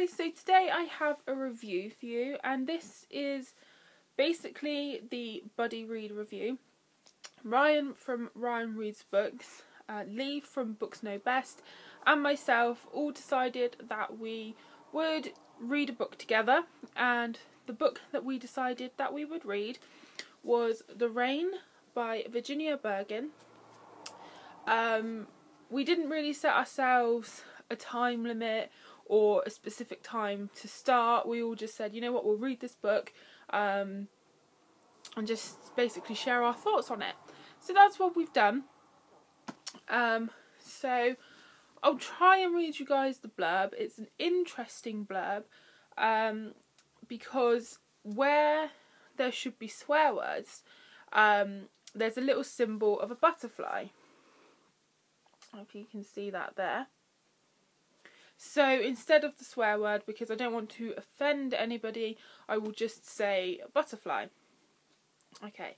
guys, so today I have a review for you, and this is basically the buddy read review. Ryan from Ryan Reads Books, Lee from Books Know Best, and myself all decided that we would read a book together, and the book that we decided that we would read was The Rain by Virginia Bergin. We didn't really set ourselves a time limit or a specific time to start. We all just said, you know what, we'll read this book and just basically share our thoughts on it. So that's what we've done. So I'll try and read you guys the blurb. It's an interesting blurb because where there should be swear words, there's a little symbol of a butterfly. If you can see that there. So instead of the swear word, because I don't want to offend anybody, I will just say butterfly. Okay,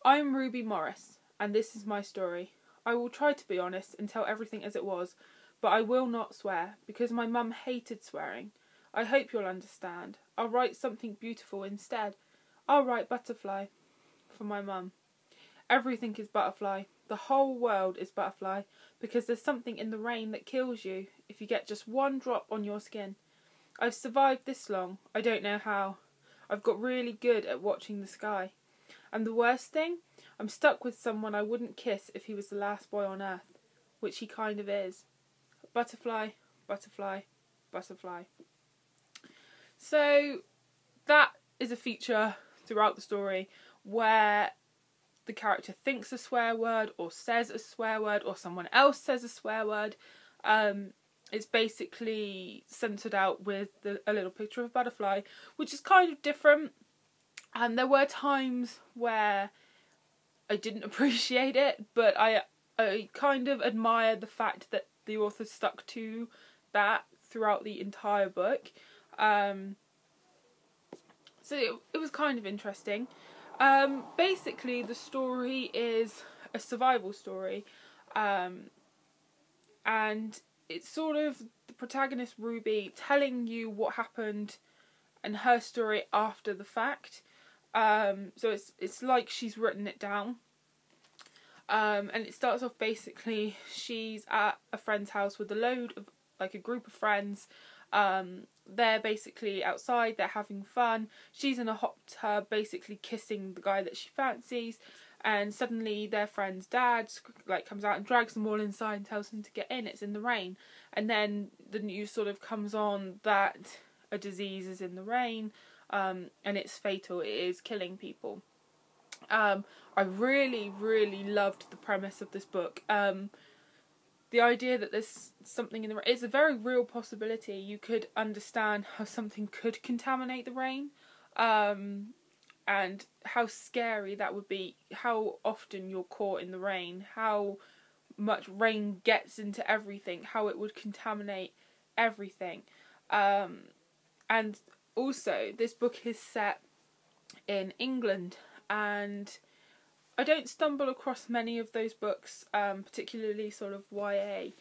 I'm Ruby Morris, and this is my story. I will try to be honest and tell everything as it was, but I will not swear, because my mum hated swearing. I hope you'll understand. I'll write something beautiful instead. I'll write butterfly for my mum. Everything is butterfly. The whole world is butterfly, because there's something in the rain that kills you if you get just one drop on your skin. I've survived this long. I don't know how. I've got really good at watching the sky. And the worst thing, I'm stuck with someone I wouldn't kiss if he was the last boy on earth, which he kind of is. Butterfly, butterfly, butterfly. So that is a feature throughout the story where the character thinks a swear word or says a swear word or someone else says a swear word. It's basically centred out with a little picture of a butterfly, which is kind of different. And there were times where I didn't appreciate it, but I kind of admire the fact that the author stuck to that throughout the entire book. So it was kind of interesting. Basically the story is a survival story, and it's sort of the protagonist Ruby telling you what happened and her story after the fact. So it's like she's written it down. And it starts off basically she's at a friend's house with a group of friends. They're basically outside, they're having fun. She's in a hot tub basically kissing the guy that she fancies, and suddenly their friend's dad comes out and drags them all inside and tells them to get in. It's in the rain, and then the news sort of comes on that a disease is in the rain, and it's fatal, it is killing people. I really loved the premise of this book. The idea that there's something in the rain, it's a very real possibility. You could understand how something could contaminate the rain, and how scary that would be, how often you're caught in the rain, how much rain gets into everything, how it would contaminate everything. And also, this book is set in England, and I don't stumble across many of those books, particularly sort of YA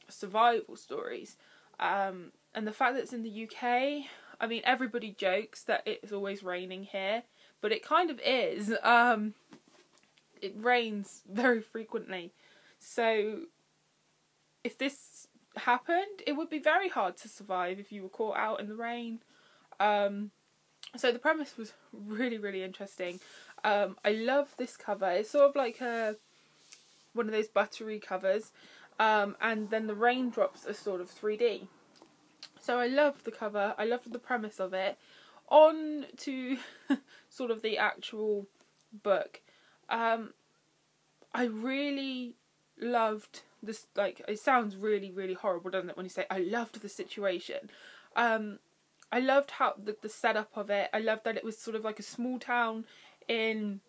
survival stories. And the fact that it's in the UK, I mean, everybody jokes that it's always raining here, but it kind of is. It rains very frequently. So if this happened, it would be very hard to survive if you were caught out in the rain. So the premise was really interesting. I love this cover. It's sort of like one of those buttery covers, and then the raindrops are sort of 3D. So I love the cover, I love the premise of it. On to sort of the actual book. I really loved this, it sounds really horrible, doesn't it, when you say I loved the situation. I loved how the setup of it. I loved that it was sort of like a small town in,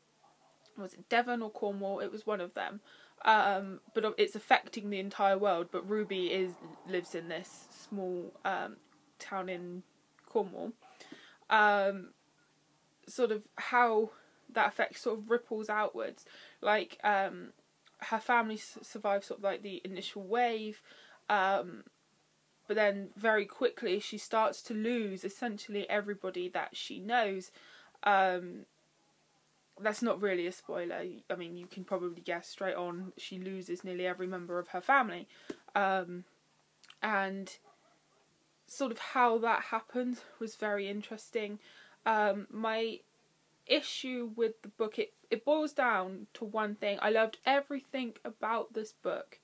was it Devon or Cornwall? It was one of them. But it's affecting the entire world. But Ruby lives in this small town in Cornwall. Sort of how that effect sort of ripples outwards. Her family survived sort of like the initial wave. but then very quickly she starts to lose essentially everybody that she knows. That's not really a spoiler. I mean, you can probably guess straight on. She loses nearly every member of her family. And sort of how that happened was very interesting. My issue with the book, it boils down to one thing. I loved everything about this book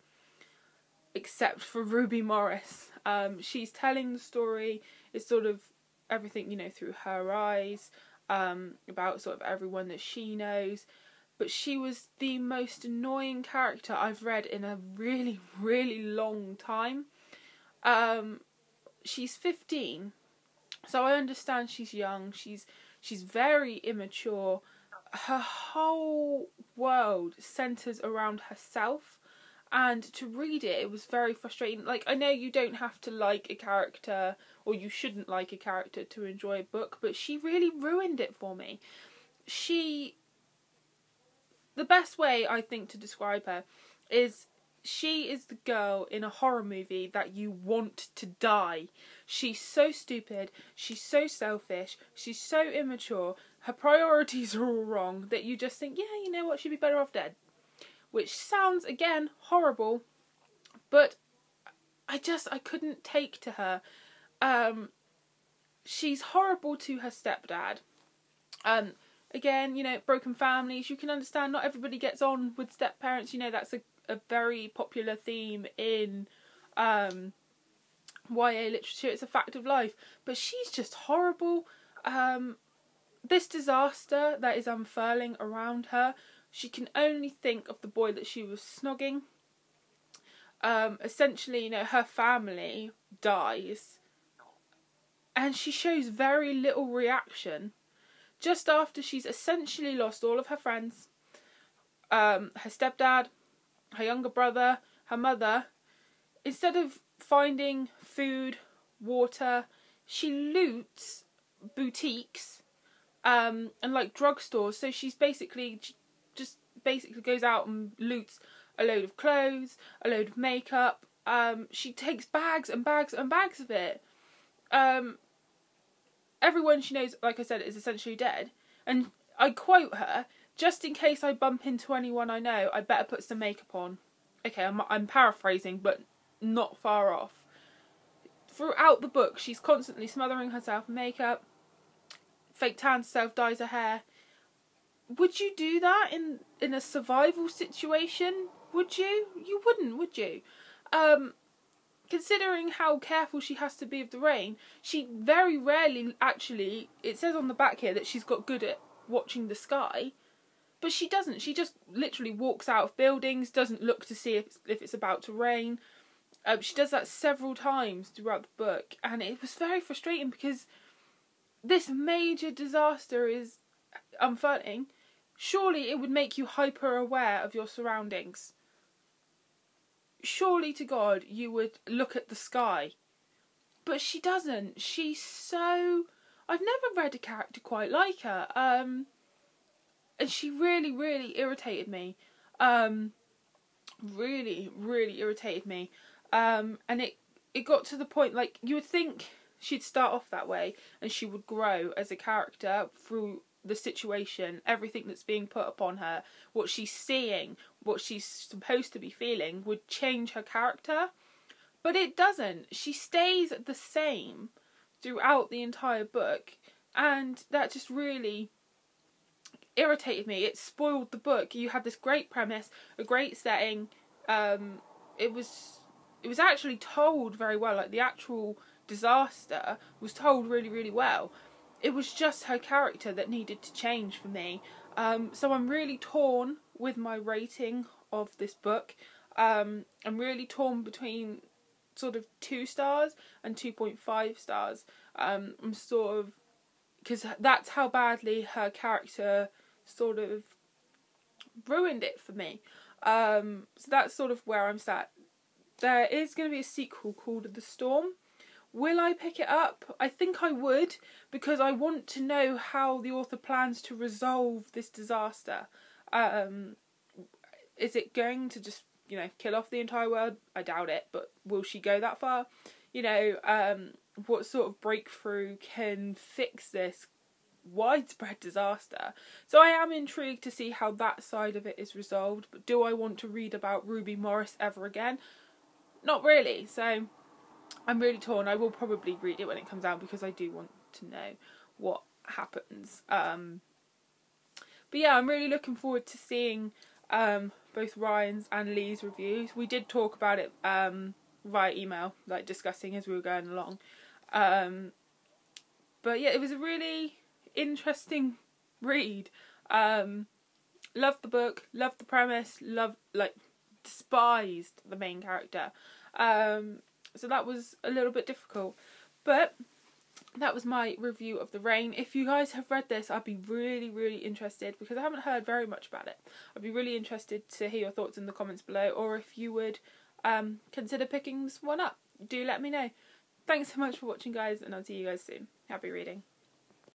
except for Ruby Morris. She's telling the story. It's sort of everything, you know, through her eyes. About sort of everyone that she knows, but she was the most annoying character I've read in a really, really long time. She's 15, so I understand she's young, she's very immature. Her whole world centres around herself, and to read it, it was very frustrating. Like, I know you don't have to like a character, or you shouldn't like a character to enjoy a book, but she really ruined it for me. The best way, I think, to describe her is she is the girl in a horror movie that you want to die. She's so stupid, she's so selfish, she's so immature, her priorities are all wrong, that you just think, yeah, you know what, she'd be better off dead. Which sounds, again, horrible, but I couldn't take to her. She's horrible to her stepdad. Again, you know, broken families, you can understand not everybody gets on with step-parents. You know, that's a very popular theme in YA literature. It's a fact of life. But she's just horrible. This disaster that is unfurling around her, she can only think of the boy that she was snogging. Essentially, you know, her family dies. And she shows very little reaction. Just after she's essentially lost all of her friends, her stepdad, her younger brother, her mother, instead of finding food, water, she loots boutiques and like drugstores. So she's basically basically goes out and loots a load of clothes, a load of makeup. She takes bags and bags and bags of it. Everyone she knows, like I said, is essentially dead. And I quote her, "Just in case I bump into anyone I know, I better put some makeup on." Okay, I'm paraphrasing, but not far off. Throughout the book, she's constantly smothering herself in makeup, fake tans herself, dyes her hair. Would you do that in a survival situation? Would you? You wouldn't, would you? Considering how careful she has to be of the rain, she very rarely actually, it says on the back here that she's got good at watching the sky, but she doesn't. She just literally walks out of buildings, doesn't look to see if it's about to rain. She does that several times throughout the book, and it was very frustrating because this major disaster is unfurling. Surely it would make you hyper aware of your surroundings. Surely to God you would look at the sky. But she doesn't. She's so... I've never read a character quite like her. And she really, really irritated me. Really, really irritated me. And it got to the point, like, you would think she'd start off that way and she would grow as a character through the situation, everything that's being put upon her, what she's seeing, what she's supposed to be feeling would change her character. But it doesn't. She stays the same throughout the entire book, and that just really irritated me. It spoiled the book. You had this great premise, a great setting. It was actually told very well. Like, the actual disaster was told really, really well. It was just her character that needed to change for me. So I'm really torn with my rating of this book. I'm really torn between sort of 2 stars and 2.5 stars. I'm sort of... because that's how badly her character sort of ruined it for me. So that's sort of where I'm sat. There is going to be a sequel called The Storm. Will I pick it up? I think I would, because I want to know how the author plans to resolve this disaster. Is it going to just, you know, kill off the entire world? I doubt it, but will she go that far? you know, what sort of breakthrough can fix this widespread disaster. So I am intrigued to see how that side of it is resolved. But do I want to read about Ruby Morris ever again? Not really. So I'm really torn. I will probably read it when it comes out because I do want to know what happens. But yeah, I'm really looking forward to seeing both Ryan's and Lee's reviews. We did talk about it via email, like discussing as we were going along. But yeah, it was a really interesting read. Loved the book, loved the premise, despised the main character. So that was a little bit difficult. But that was my review of The Rain. If you guys have read this, I'd be really, really interested, because I haven't heard very much about it. I'd be really interested to hear your thoughts in the comments below, or if you would consider picking this one up. Do let me know. Thanks so much for watching, guys, and I'll see you guys soon. Happy reading.